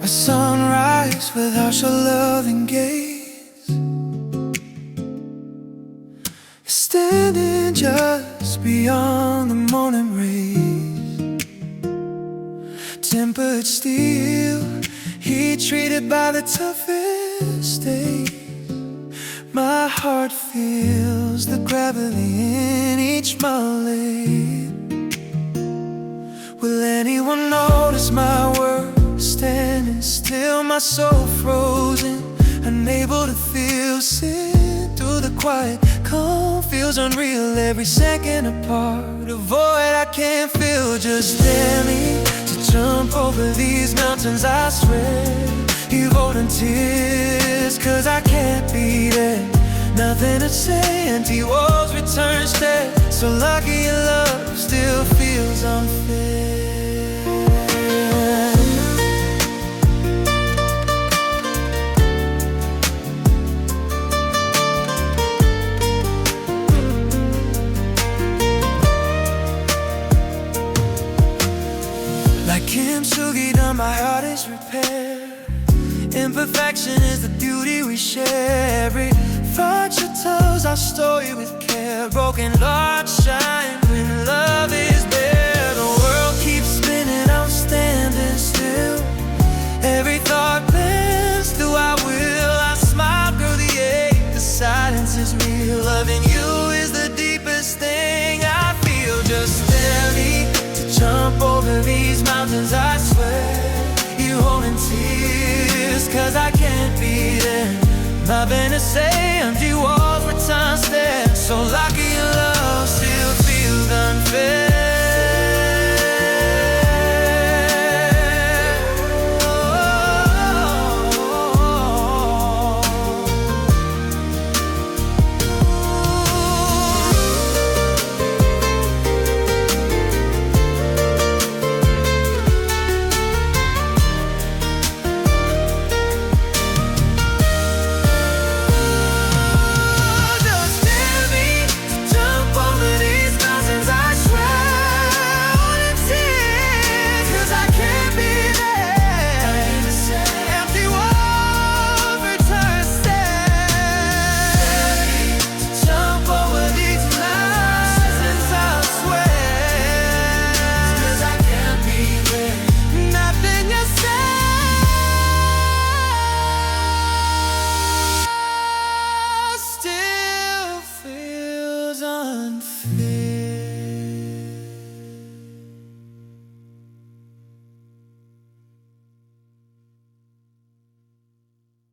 A sunrise without your loving gaze. You're standing just beyond the morning rays. Tempered steel, heat treated by the toughest days. My heart feels the gravity in each molecule. Will anyone notice my world standing still? My soul frozen, unable to feel. Sin through the quiet, calm feels unreal. Every second apart, a void I can't feel. Just dare me to jump over these mountains, I swear. You holding tears, cause I can't be there. Nothing to say, empty walls return stare. So lucky your love still feels unfair. Like Kintsugi done, my heart is repaired. Imperfection is the beauty we share. Every fracture tells our story with care. Broken hearts shine when love is bare. The world keeps spinning, I'm standing still. Every thought bends through our will. I smile through the ache, the silence is real. Loving you is the deepest thing I feel. Just dare me to jump over these mountains, I swear. You holding tears, cause I can't be there. Nothing to say, empty walls return stare. So lucky your love still feels unfair. Unfair.